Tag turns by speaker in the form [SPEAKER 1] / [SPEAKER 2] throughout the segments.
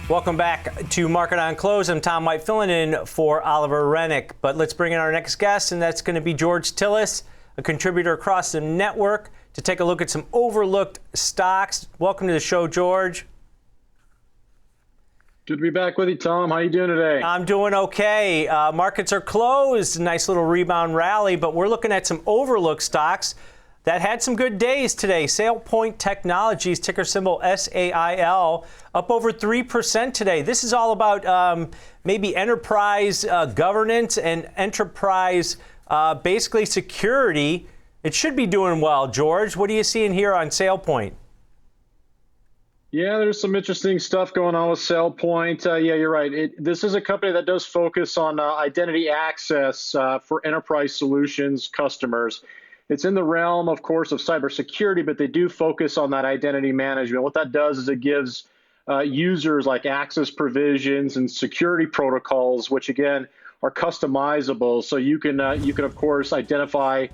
[SPEAKER 1] Welcome back to Market on Close. I'm Tom White filling in for Oliver Rennick. But let's bring in our next guest, and that's going to be George Tsilis, a contributor across the network, to take a look at some overlooked stocks. Welcome to the show, George.
[SPEAKER 2] Good to be back with you, Tom. How you doing today?
[SPEAKER 1] I'm doing okay. Markets are closed. Nice little rebound rally, but we're looking at some overlooked stocks that had some good days today. SailPoint Technologies, ticker symbol SAIL, up over 3% today. This is all about maybe enterprise governance and enterprise basically security. It should be doing well, George. What are you seeing here on SailPoint?
[SPEAKER 2] Yeah, there's some interesting stuff going on with SailPoint. Yeah, you're right. This is a company that does focus on identity access for enterprise solutions customers. It's in the realm, of course, of cybersecurity, but they do focus on that identity management. What that does is it gives users like access provisions and security protocols, which again are customizable. So you can of course identify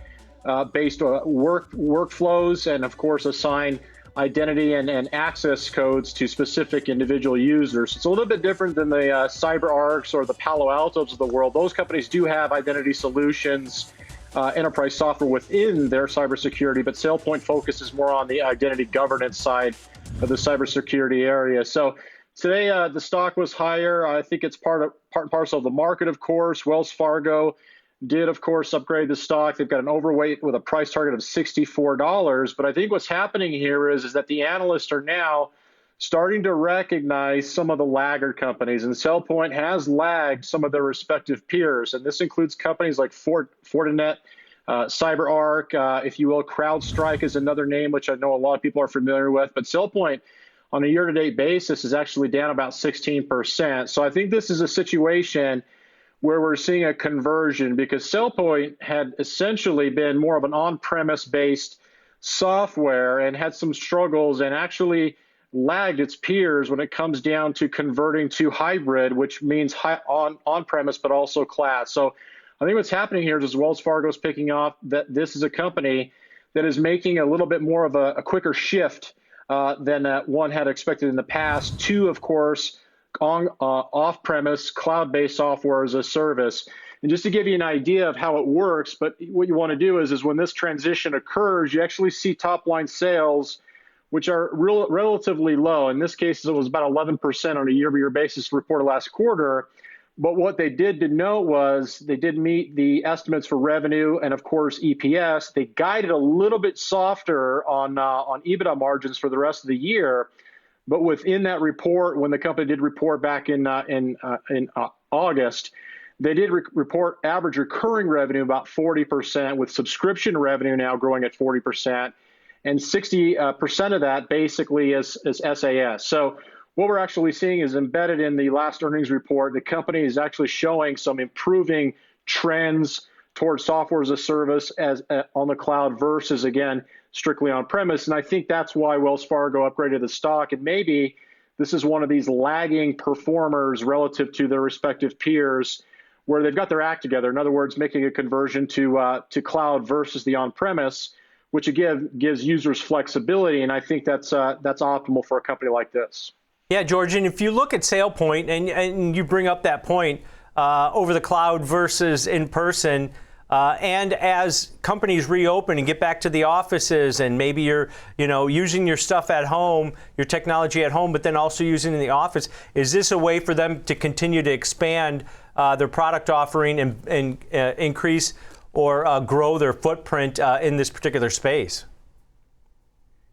[SPEAKER 2] based on workflows and of course assign identity and access codes to specific individual users. It's a little bit different than the CyberArks or the Palo Altos of the world. Those companies do have identity solutions, enterprise software within their cybersecurity, but SailPoint focuses more on the identity governance side of the cybersecurity area. So today the stock was higher. I think it's part and parcel of the market, of course. Wells Fargo did, of course, upgrade the stock. They've got an overweight with a price target of $64. But I think what's happening here is that the analysts are now starting to recognize some of the laggard companies. And SailPoint has lagged some of their respective peers. And this includes companies like Fortinet, CyberArk, if you will. CrowdStrike is another name, which I know a lot of people are familiar with. But SailPoint, on a year-to-date basis, is actually down about 16%. So I think this is a situation where we're seeing a conversion, because SailPoint had essentially been more of an on-premise based software and had some struggles and actually lagged its peers when it comes down to converting to hybrid, which means on-premise but also cloud. So I think what's happening here is Wells Fargo is picking off that this is a company that is making a little bit more of a quicker shift than one had expected in the past to, of course, on off-premise cloud-based software as a service. And just to give you an idea of how it works, but what you want to do is when this transition occurs, you actually see top-line sales, which are relatively low. In this case, it was about 11% on a year-over-year basis reported last quarter. But what they did denote was they did meet the estimates for revenue and, of course, EPS. They guided a little bit softer on EBITDA margins for the rest of the year. But within that report, when the company did report back in August, they did report average recurring revenue about 40%, with subscription revenue now growing at 40%, and 60% of that basically is SAS. So what we're actually seeing is embedded in the last earnings report. The company is actually showing some improving trends towards software as a service on the cloud versus, again, strictly on premise. And I think that's why Wells Fargo upgraded the stock. And maybe this is one of these lagging performers relative to their respective peers where they've got their act together. In other words, making a conversion to cloud versus the on-premise, which again gives users flexibility. And I think that's optimal for a company like this.
[SPEAKER 1] Yeah, George, and if you look at SailPoint and you bring up that point over the cloud versus in person, and as companies reopen and get back to the offices, and maybe you're using your stuff at home, your technology at home, but then also using it in the office, is this a way for them to continue to expand their product offering and increase or grow their footprint in this particular space?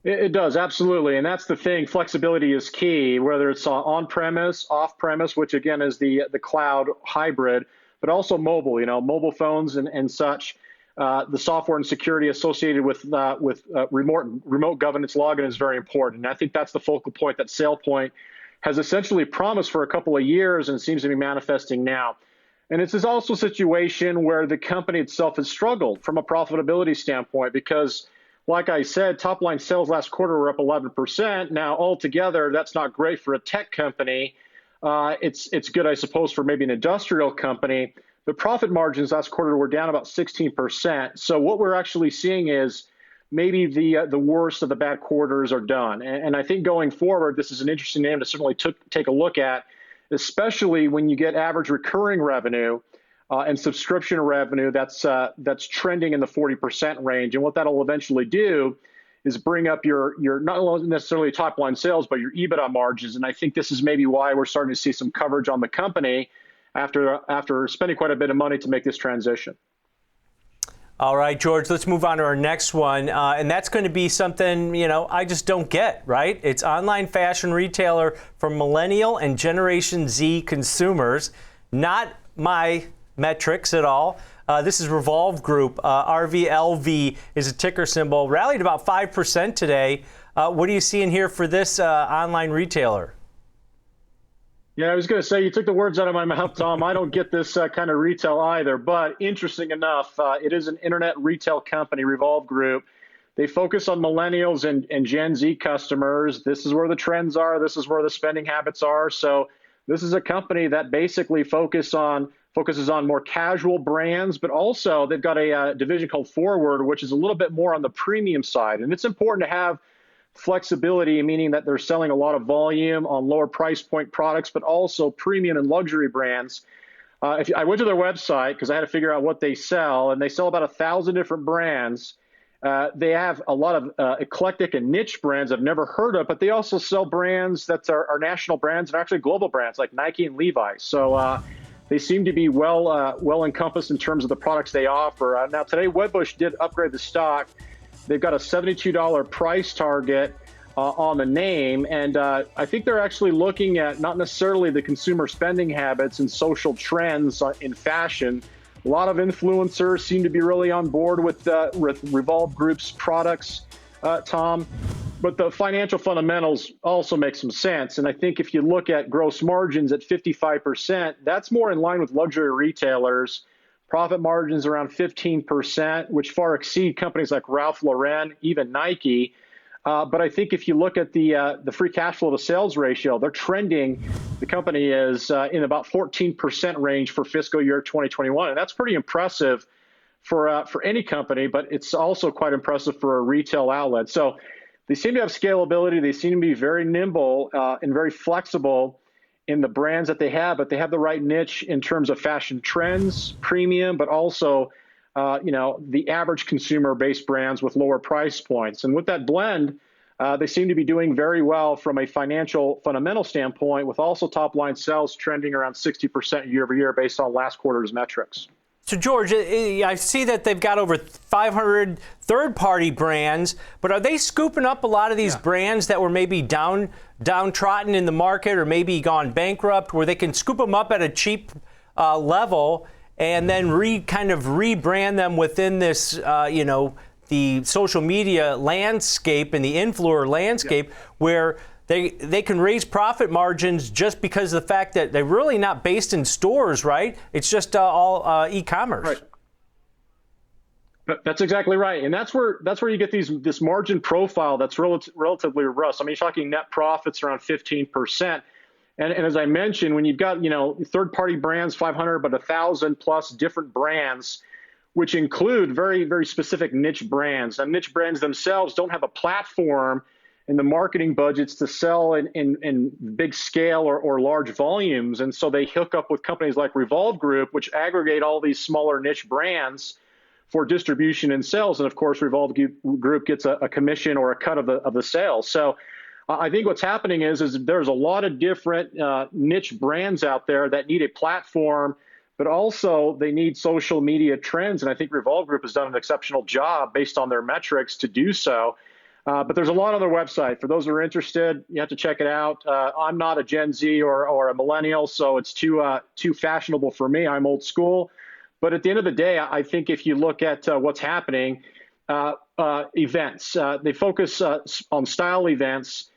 [SPEAKER 2] It does, absolutely. And that's the thing. Flexibility is key, whether it's on-premise, off-premise, which again is the cloud hybrid, but also mobile, mobile phones and such. The software and security associated with remote governance login is very important. And I think that's the focal point that SailPoint has essentially promised for a couple of years, and it seems to be manifesting now. And it's also a situation where the company itself has struggled from a profitability standpoint because, like I said, top-line sales last quarter were up 11%. Now, altogether, that's not great for a tech company. It's good, I suppose, for maybe an industrial company. The profit margins last quarter were down about 16%. So what we're actually seeing is maybe the worst of the bad quarters are done. And I think going forward, this is an interesting name to certainly take a look at, especially when you get average recurring revenue and subscription revenue that's trending in the 40% range. And what that'll eventually do is bring up your not necessarily top line sales, but your EBITDA margins. And I think this is maybe why we're starting to see some coverage on the company after spending quite a bit of money to make this transition.
[SPEAKER 1] All right, George, let's move on to our next one. And that's going to be something, I just don't get, right? It's online fashion retailer for millennial and Generation Z consumers. Not my metrics at all. This is Revolve Group. RVLV is a ticker symbol. Rallied about 5% today. What are you seeing here for this online retailer?
[SPEAKER 2] Yeah, I was going to say, you took the words out of my mouth, Tom. I don't get this kind of retail either, but interesting enough, it is an internet retail company, Revolve Group. They focus on millennials and Gen Z customers. This is where the trends are. This is where the spending habits are. So this is a company that basically focuses on more casual brands, but also they've got a division called Forward, which is a little bit more on the premium side. And it's important to have flexibility, meaning that they're selling a lot of volume on lower price point products, but also premium and luxury brands. I went to their website because I had to figure out what they sell, and they sell about 1,000 different brands. They have a lot of eclectic and niche brands I've never heard of, but they also sell brands that are national brands and actually global brands like Nike and Levi's. So they seem to be well encompassed in terms of the products they offer. Now today, Wedbush did upgrade the stock. They've got a $72 price target on the name, and I think they're actually looking at not necessarily the consumer spending habits and social trends in fashion. A lot of influencers seem to be really on board with Revolve Group's products, Tom. But the financial fundamentals also make some sense. And I think if you look at gross margins at 55%, that's more in line with luxury retailers. Profit margins around 15%, which far exceed companies like Ralph Lauren, even Nike. But I think if you look at the free cash flow to sales ratio, they're trending. The company is in about 14% range for fiscal year 2021, and that's pretty impressive for any company. But it's also quite impressive for a retail outlet. So they seem to have scalability. They seem to be very nimble and very flexible in the brands that they have, but they have the right niche in terms of fashion trends, premium, but also, the average consumer-based brands with lower price points. And with that blend, they seem to be doing very well from a financial fundamental standpoint, with also top-line sales trending around 60% year over year based on last quarter's metrics.
[SPEAKER 1] So, George, I see that they've got over 500 third-party brands, but are they scooping up a lot of these brands that were maybe downtrodden in the market or maybe gone bankrupt, where they can scoop them up at a cheap level and then kind of rebrand them within this, the social media landscape and the influencer landscape, where they can raise profit margins just because of the fact that they're really not based in stores, right? It's just all e-commerce.
[SPEAKER 2] Right. That's exactly right, and that's where you get this margin profile that's relatively robust. I mean, you're talking net profits around 15%, and as I mentioned, when you've got third-party brands, 500 but 1,000 plus different brands, which include very very specific niche brands. And niche brands themselves don't have a platform and the marketing budgets to sell in big scale or large volumes. And so they hook up with companies like Revolve Group, which aggregate all these smaller niche brands for distribution and sales. And of course, Revolve Group gets a commission or a cut of the sales. So I think what's happening is there's a lot of different niche brands out there that need a platform, but also they need social media trends. And I think Revolve Group has done an exceptional job based on their metrics to do so. But there's a lot on their website. For those who are interested, you have to check it out. I'm not a Gen Z or a millennial, so it's too fashionable for me. I'm old school. But at the end of the day, I think if you look at what's happening, events, they focus on style events,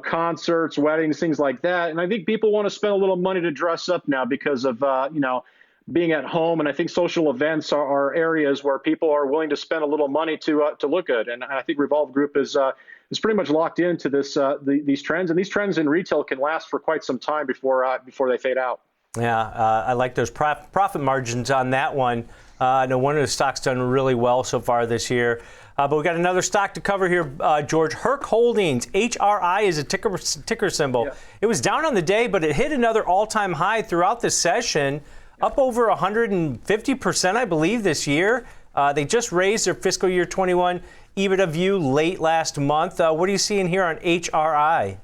[SPEAKER 2] concerts, weddings, things like that. And I think people want to spend a little money to dress up now because of, being at home. And I think social events are areas where people are willing to spend a little money to look good. And I think Revolve Group is pretty much locked into these trends. And these trends in retail can last for quite some time before they fade out.
[SPEAKER 1] Yeah, I like those profit margins on that one. No wonder the stock's done really well so far this year. But we got another stock to cover here, George. Herc Holdings, HRI is a ticker symbol.
[SPEAKER 2] Yeah.
[SPEAKER 1] It was down on the day, but it hit another all-time high throughout the session, up over 150%, I believe, this year. They just raised their fiscal year 21 EBITDA view late last month. What are you seeing here on HRI?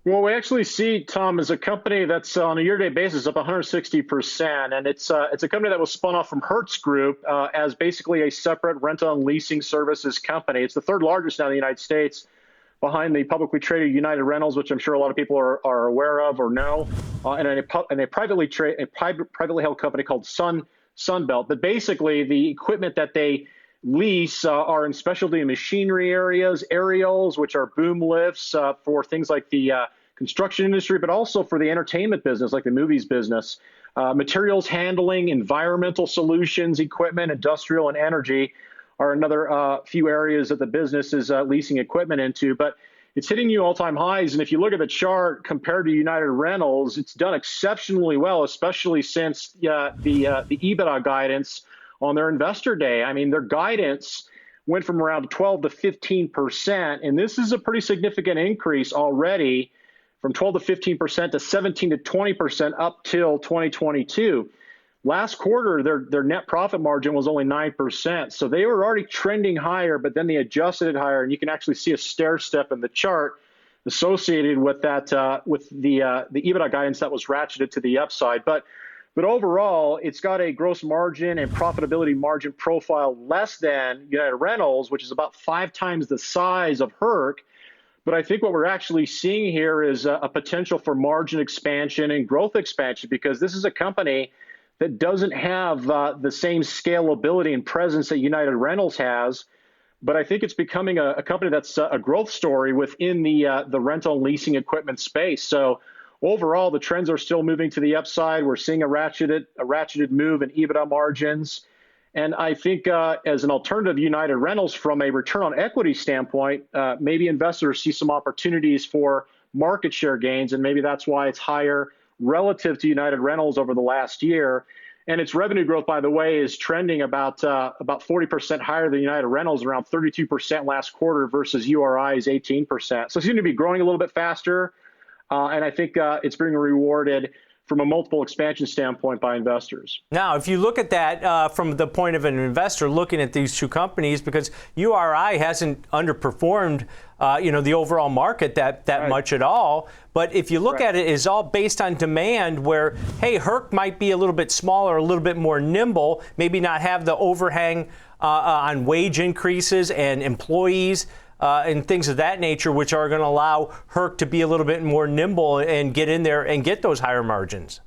[SPEAKER 2] Well, we actually see, Tom, as a company that's on a year-to-date basis up 160%, and it's a company that was spun off from Herc Group as basically a separate rental and leasing services company. It's the third largest now in the United States, behind the publicly traded United Rentals, which I'm sure a lot of people are aware of or know, and a privately held company called Sunbelt. But basically, the equipment that they lease are in specialty machinery areas, aerials, which are boom lifts for things like the construction industry, but also for the entertainment business, like the movies business, materials handling, environmental solutions, equipment, industrial, and energy are another few areas that the business is leasing equipment into. But it's hitting new all-time highs, and if you look at the chart compared to United Rentals, it's done exceptionally well, especially since the EBITDA guidance on their investor day. I mean, their guidance went from around 12 to 15%, and this is a pretty significant increase already from 12 to 15% to 17 to 20% up till 2022. Last quarter, their net profit margin was only 9%, so they were already trending higher, but then they adjusted it higher, and you can actually see a stair step in the chart associated with that, with the EBITDA guidance that was ratcheted to the upside. But overall, it's got a gross margin and profitability margin profile less than United Rentals, which is about 5 times the size of Herc. But I think what we're actually seeing here is a potential for margin expansion and growth expansion, because this is a company that doesn't have the same scalability and presence that United Rentals has. But I think it's becoming a company that's a growth story within the rental and leasing equipment space. So overall, the trends are still moving to the upside. We're seeing a ratcheted move in EBITDA margins. And I think as an alternative to United Rentals from a return on equity standpoint, maybe investors see some opportunities for market share gains, and maybe that's why it's higher relative to United Rentals over the last year. And its revenue growth, by the way, is trending about 40% higher than United Rentals, around 32% last quarter versus URI's 18%. So it seems to be growing a little bit faster. And I think it's being rewarded from a multiple expansion standpoint by investors. Now,
[SPEAKER 1] if you look at that from the point of an investor looking at these two companies, because URI hasn't underperformed, the overall market that right. much at all. But if you look right. at it, it's all based on demand where, hey, Herc might be a little bit smaller, a little bit more nimble, maybe not have the overhang on wage increases and employees. And things of that nature, which are going to allow Herc to be a little bit more nimble and get in there and get those higher margins.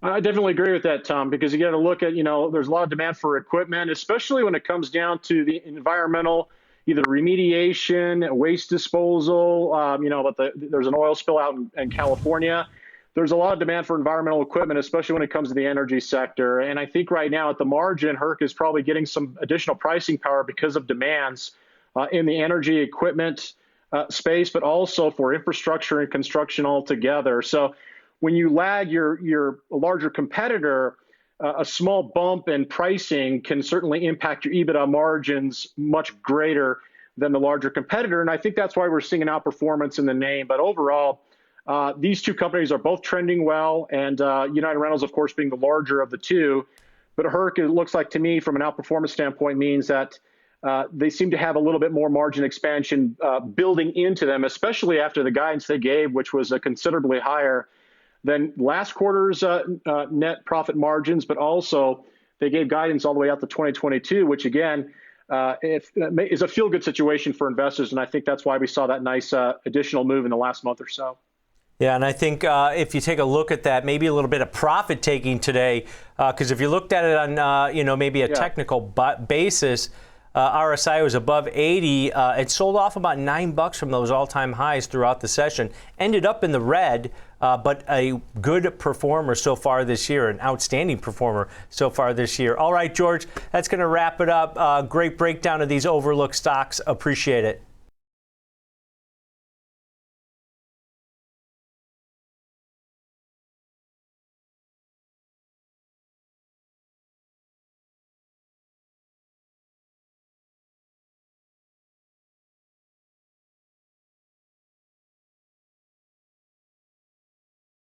[SPEAKER 2] I definitely agree with that, Tom, because you got to look at, there's a lot of demand for equipment, especially when it comes down to the environmental, either remediation, waste disposal, but there's an oil spill out in California. There's a lot of demand for environmental equipment, especially when it comes to the energy sector. And I think right now at the margin, Herc is probably getting some additional pricing power because of demands in the energy equipment space, but also for infrastructure and construction altogether. So when you lag your larger competitor, a small bump in pricing can certainly impact your EBITDA margins much greater than the larger competitor. And I think that's why we're seeing an outperformance in the name. But overall, these two companies are both trending well, and United Rentals, of course, being the larger of the two. But Herc, it looks like to me, from an outperformance standpoint, means that they seem to have a little bit more margin expansion building into them, especially after the guidance they gave, which was considerably higher than last quarter's net profit margins, but also they gave guidance all the way out to 2022, which again is a feel-good situation for investors, and I think that's why we saw that nice additional move in the last month or so.
[SPEAKER 1] Yeah, and I think if you take a look at that, maybe a little bit of profit taking today, because if you looked at it on maybe a technical basis, RSI was above 80. It sold off about $9 from those all-time highs throughout the session. Ended up in the red, but a good performer so far this year, an outstanding performer so far this year. All right, George, that's going to wrap it up. Great breakdown of these overlooked stocks. Appreciate it.